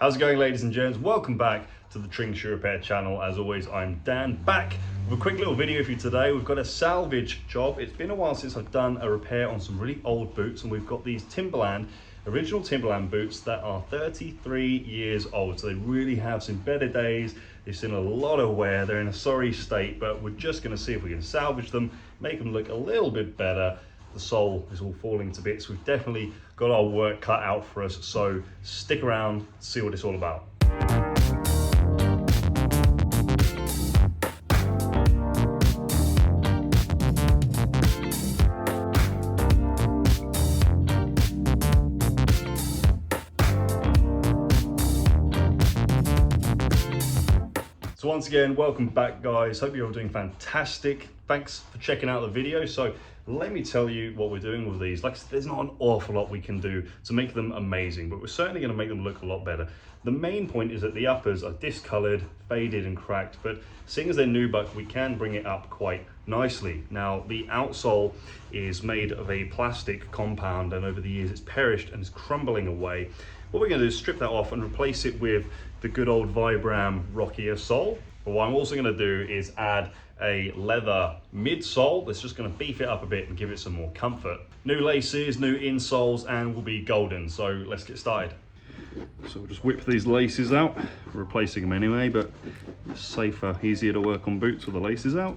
How's it going, ladies and gents? Welcome back to the Tring Shoe Repair channel. As always, I'm Dan, back with a quick little video for you today. We've got a salvage job. It's been a while since I've done a repair on some really old boots, and we've got these Timberland, original Timberland boots that are 33 years old. So they really have some better days. They've seen a lot of wear. They're in a sorry state, but we're just gonna see if we can salvage them, make them look a little bit better. The sole is all falling to bits. We've definitely got our work cut out for us, so stick around, see what it's all about. So once again, welcome back, guys. Hope you're all doing fantastic. Thanks for checking out the video. So let me tell you what we're doing with these. Like I said, there's not an awful lot we can do to make them amazing, but we're certainly going to make them look a lot better. The main point is that the uppers are discolored, faded and cracked, but seeing as they're nubuck, we can bring it up quite nicely. Now, the outsole is made of a plastic compound, and over the years it's perished and is crumbling away. What we're going to do is strip that off and replace it with the good old Vibram rockier sole. But what I'm also going to do is add a leather midsole that's just going to beef it up a bit and give it some more comfort. New laces, new insoles, and will be golden. So let's get started. So we'll just whip these laces out, replacing them anyway, but it's safer, easier to work on boots with the laces out.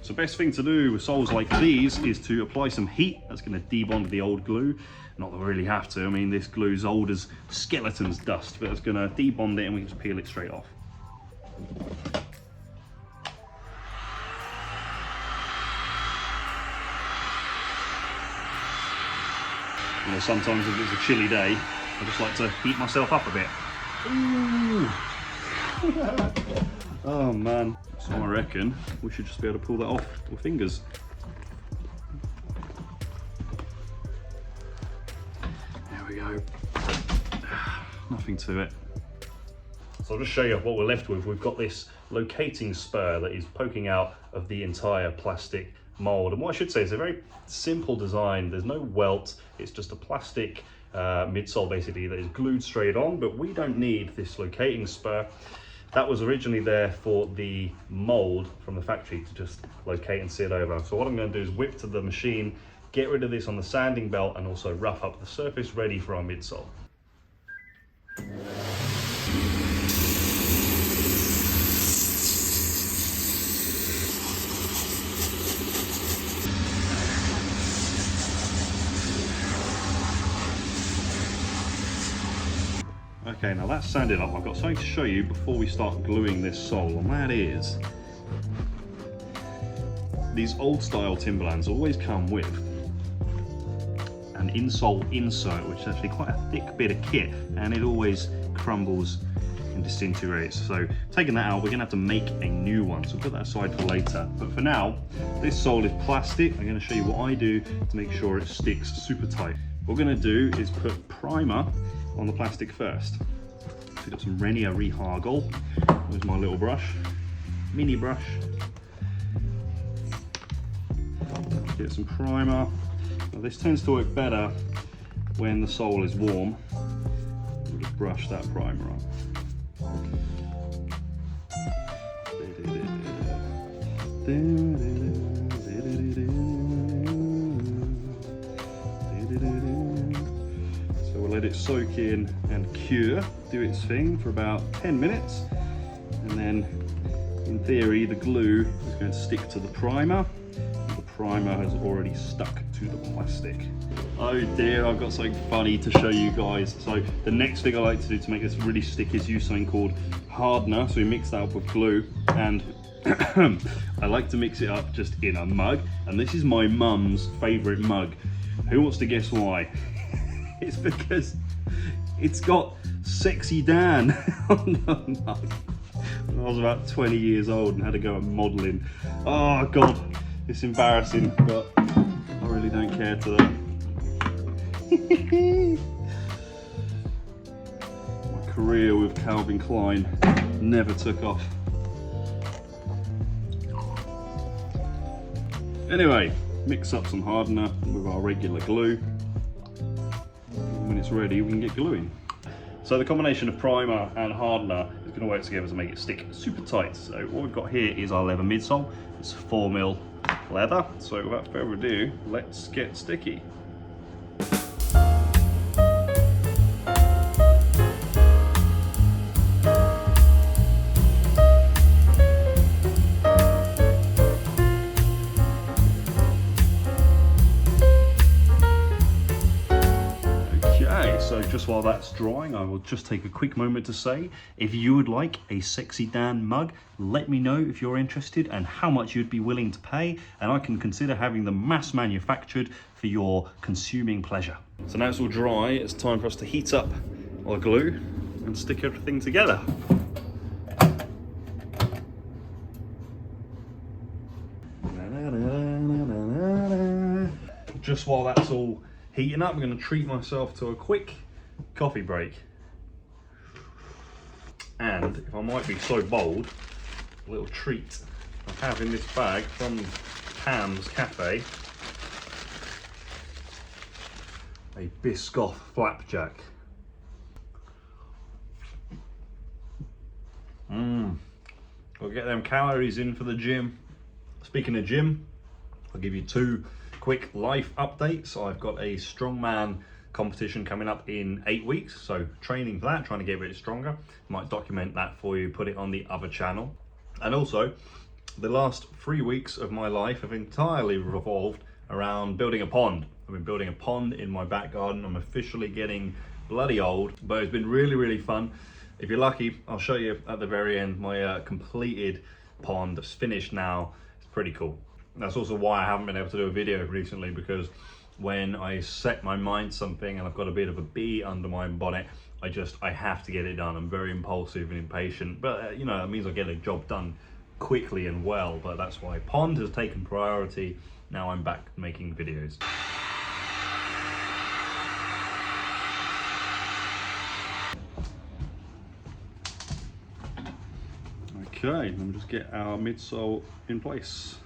So best thing to do with soles like these is to apply some heat. That's going to debond the old glue. Not that we really have to. I mean, this glue's old as skeleton's dust, but it's going to debond it and we can just peel it straight off. You know, sometimes if it's a chilly day, I just like to heat myself up a bit. Ooh. Oh man. So I reckon we should just be able to pull that off with fingers. There we go. Nothing to it. So I'll just show you what we're left with. We've got this locating spur that is poking out of the entire plastic mold. And what I should say is a very simple design. There's no welt. It's just a plastic midsole basically that is glued straight on, but we don't need this locating spur. That was originally there for the mold from the factory to just locate and sit over. So what I'm going to do is whip to the machine, get rid of this on the sanding belt, and also rough up the surface ready for our midsole. Okay, now that's sanded up. I've got something to show you before we start gluing this sole, and that is these old style Timberlands always come with an insole insert, which is actually quite a thick bit of kit, and it always crumbles and disintegrates. So taking that out, we're gonna have to make a new one. So put that aside for later. But for now, this sole is plastic. I'm gonna show you what I do to make sure it sticks super tight. What we're gonna do is put primer on the plastic first. So we've got some Renier Rehagel. There's my little brush, mini brush. Get some primer. Now this tends to work better when the sole is warm. We'll just brush that primer on. Let it soak in and cure, do its thing for about 10 minutes, and then in theory the glue is going to stick to the primer. The primer has already stuck to the plastic. Oh dear, I've got something funny to show you guys. So the next thing I like to do to make this really stick is use something called hardener. So we mix that up with glue, and I like to mix it up just in a mug, and this is my mum's favourite mug. Who wants to guess why? It's because it's got Sexy Dan on the mug. When I was about 20 years old and had to go at modelling. Oh God, it's embarrassing, but I really don't care today. My career with Calvin Klein never took off. Anyway, mix up some hardener with our regular glue. When it's ready, we can get gluing. So the combination of primer and hardener is going to work together to make it stick super tight. So what we've got here is our leather midsole. It's 4mm leather. So without further ado, let's get sticky. So just while that's drying, I will just take a quick moment to say, if you would like a Sexy Dan mug, let me know if you're interested and how much you'd be willing to pay, and I can consider having them mass manufactured for your consuming pleasure. So now it's all dry, it's time for us to heat up our glue and stick everything together. Just while that's all heating up, I'm going to treat myself to a quick coffee break. And if I might be so bold, a little treat I have in this bag from Pam's Cafe, a Biscoff flapjack. I'll get them calories in for the gym. Speaking of gym, I'll give you two quick life updates. I've got a strongman competition coming up in 8 weeks, so training for that, trying to get a bit stronger. Might document that for you, put it on the other channel. And also, the last 3 weeks of my life have entirely revolved around building a pond. I've been building a pond in my back garden. I'm officially getting bloody old, but it's been really, really fun. If you're lucky, I'll show you at the very end my completed pond that's finished now. It's pretty cool. That's also why I haven't been able to do a video recently, because when I set my mind to something and I've got a bit of a bee under my bonnet, I have to get it done. I'm very impulsive and impatient, but you know, that means I get a job done quickly and well. But that's why pond has taken priority. Now I'm back making videos. Okay, let me just get our midsole in place.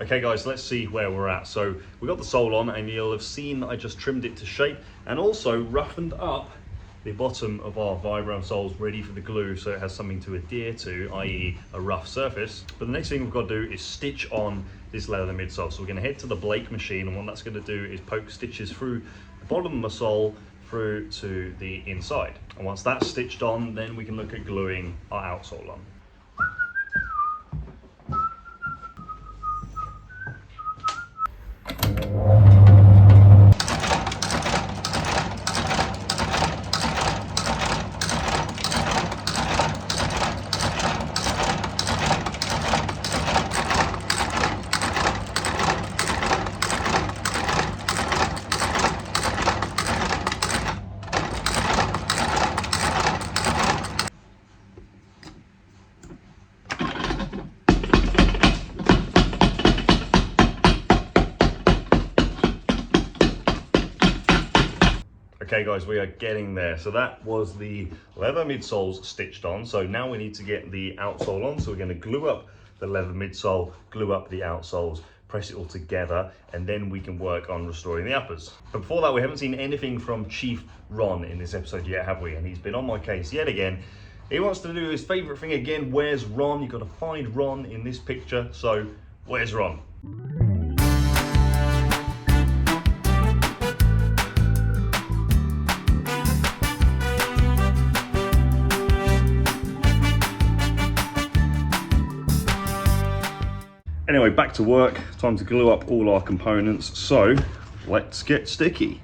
Okay guys, let's see where we're at. So we got the sole on, and you'll have seen I just trimmed it to shape and also roughened up the bottom of our vibram soles ready for the glue, so it has something to adhere to, i.e. a rough surface. But the next thing we've got to do is stitch on this leather midsole. So we're going to head to the Blake machine, and what that's going to do is poke stitches through the bottom of the sole through to the inside. And once that's stitched on, then we can look at gluing our outsole on. Okay guys, we are getting there. So that was the leather midsoles stitched on. So now we need to get the outsole on. So we're going to glue up the leather midsole, glue up the outsoles, press it all together, and then we can work on restoring the uppers. But before that, we haven't seen anything from Chief Ron in this episode yet, have we? And he's been on my case yet again. He wants to do his favorite thing again. Where's Ron? You've got to find Ron in this picture. So where's Ron? Anyway, back to work. Time to glue up all our components. So let's get sticky.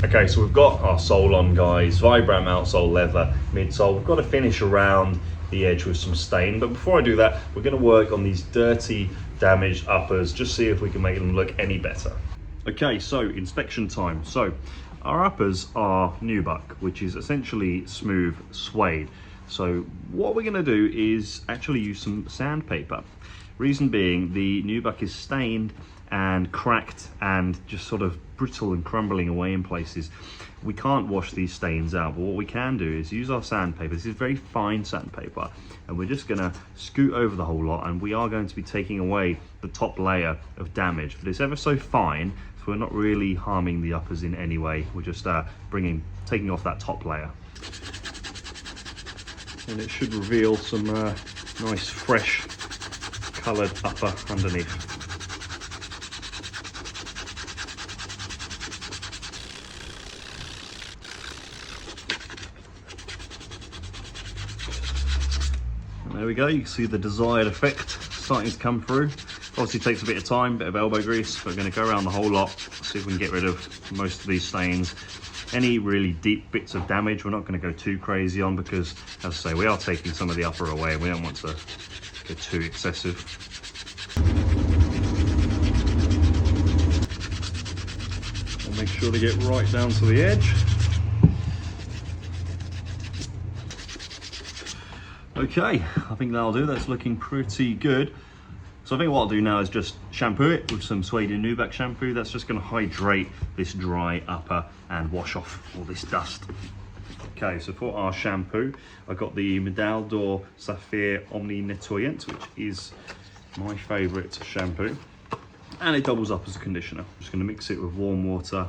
Okay, so we've got our sole on, guys. Vibram outsole leather, midsole. We've got to finish around the edge with some stain, but before I do that, we're going to work on these dirty, damaged uppers, just see if we can make them look any better. Okay, so inspection time. So our uppers are nubuck, which is essentially smooth suede. So what we're going to do is actually use some sandpaper. Reason being, the nubuck is stained and cracked and just sort of brittle and crumbling away in places. We can't wash these stains out, but what we can do is use our sandpaper. This is very fine sandpaper, and we're just gonna scoot over the whole lot, and we are going to be taking away the top layer of damage. But it's ever so fine, so we're not really harming the uppers in any way. We're just taking off that top layer. And it should reveal some nice fresh coloured upper underneath. There we go, you can see the desired effect starting to come through. Obviously takes a bit of time, bit of elbow grease, but we're going to go around the whole lot, see if we can get rid of most of these stains. Any really deep bits of damage we're not going to go too crazy on, because as I say, we are taking some of the upper away and we don't want to go too excessive. And make sure to get right down to the edge. Okay, I think that'll do. That's looking pretty good. So I think what I'll do now is just shampoo it with some Suede and Nubuck shampoo. That's just going to hydrate this dry upper and wash off all this dust. Okay, so for our shampoo, I got the Medal d'Or Saphir Omni Nettoyant, which is my favourite shampoo. And it doubles up as a conditioner. I'm just going to mix it with warm water,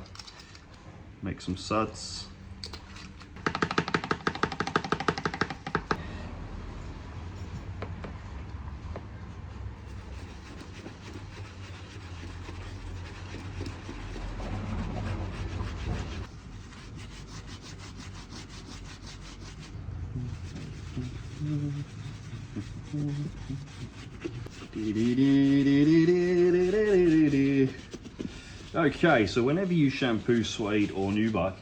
make some suds. Okay, so whenever you shampoo Suede or Nubuck,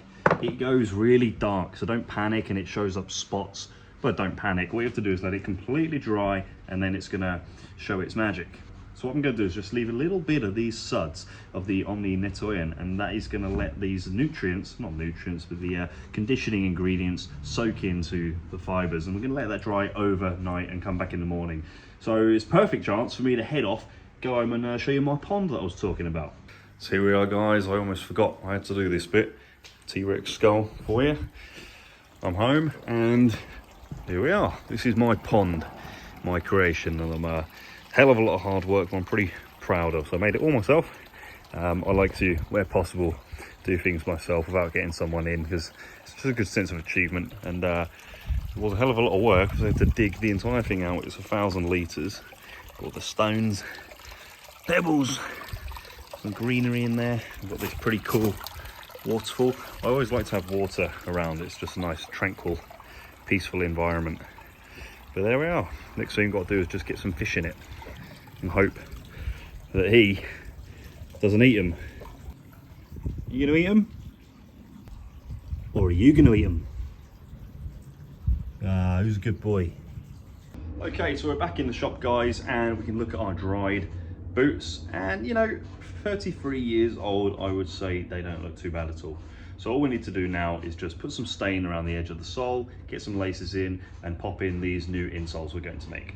it goes really dark, so don't panic and it shows up spots, but don't panic. What you have to do is let it completely dry and then it's gonna show its magic. So what I'm gonna do is just leave a little bit of these suds of the Omni Nettoyant, and that is gonna let these nutrients, not nutrients, but the conditioning ingredients soak into the fibers, and we're gonna let that dry overnight and come back in the morning. So it's perfect chance for me to head off, go home and show you my pond that I was talking about. So here we are, guys. I almost forgot I had to do this bit. T-Rex skull for you. I'm home and here we are. This is my pond, my creation, and I'm a hell of a lot of hard work, but I'm pretty proud of. So I made it all myself. I like to, where possible, do things myself without getting someone in, because it's just a good sense of achievement. And it was a hell of a lot of work, because I had to dig the entire thing out. It's 1,000 litres. Got the stones, pebbles, some greenery in there. I've got this pretty cool waterfall. I always like to have water around. It's just a nice, tranquil, peaceful environment. But there we are. Next thing you've got to do is just get some fish in it and hope that he doesn't eat them. You gonna eat them? Or are you gonna eat them? Ah, who's a good boy? Okay, so we're back in the shop, guys, and we can look at our dried boots. And you know, 33 years old, I would say they don't look too bad at all. So all we need to do now is just put some stain around the edge of the sole, get some laces in, and pop in these new insoles we're going to make.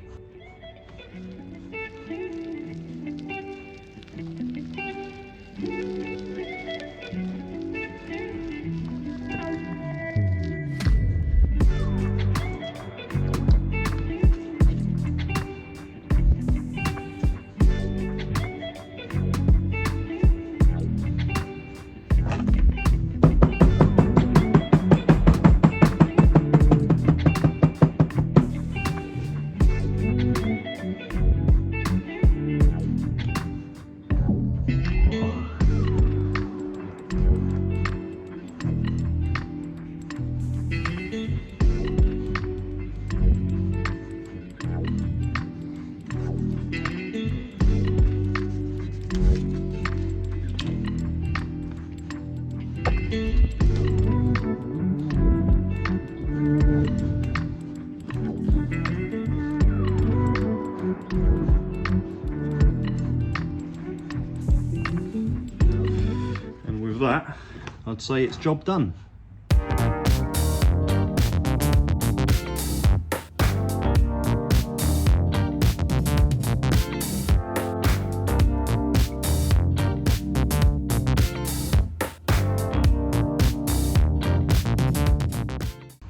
That, I'd say it's job done.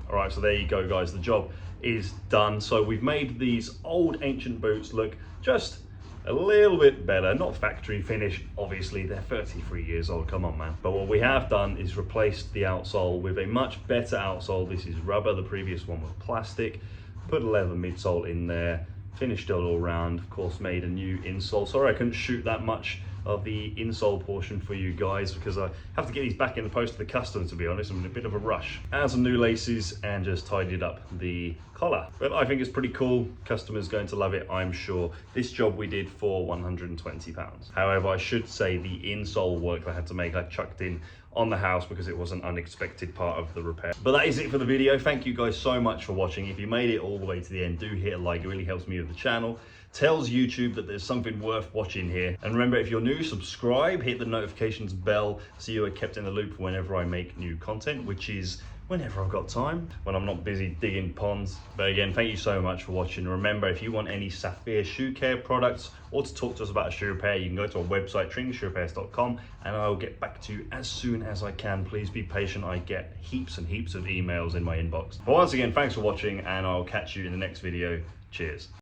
All right, so there you go, guys. The job is done. So we've made these old ancient boots look just a little bit better, not factory finish, obviously they're 33 years old, come on man. But what we have done is replaced the outsole with a much better outsole. This is rubber, the previous one was plastic. Put a leather midsole in there, finished it all around, of course made a new insole. Sorry I couldn't shoot that much of the insole portion for you guys because I have to get these back in the post to the customer, to be honest. I'm in a bit of a rush. Add some new laces and just tidied up the collar. But I think it's pretty cool. Customer's going to love it, I'm sure. This job we did for £120. However, I should say the insole work I had to make, I chucked in on the house because it was an unexpected part of the repair. But that is it for the video. Thank you guys so much for watching. If you made it all the way to the end, do hit a like. It really helps me with the channel. Tells YouTube that there's something worth watching here. And remember, if you're new, subscribe, hit the notifications bell so you are kept in the loop whenever I make new content, which is whenever I've got time, when I'm not busy digging ponds. But again, thank you so much for watching. Remember, if you want any Sapphire shoe care products or to talk to us about a shoe repair, you can go to our website, tringshoerepairs.com, and I'll get back to you as soon as I can. Please be patient. I get heaps and heaps of emails in my inbox. But once again, thanks for watching, and I'll catch you in the next video. Cheers.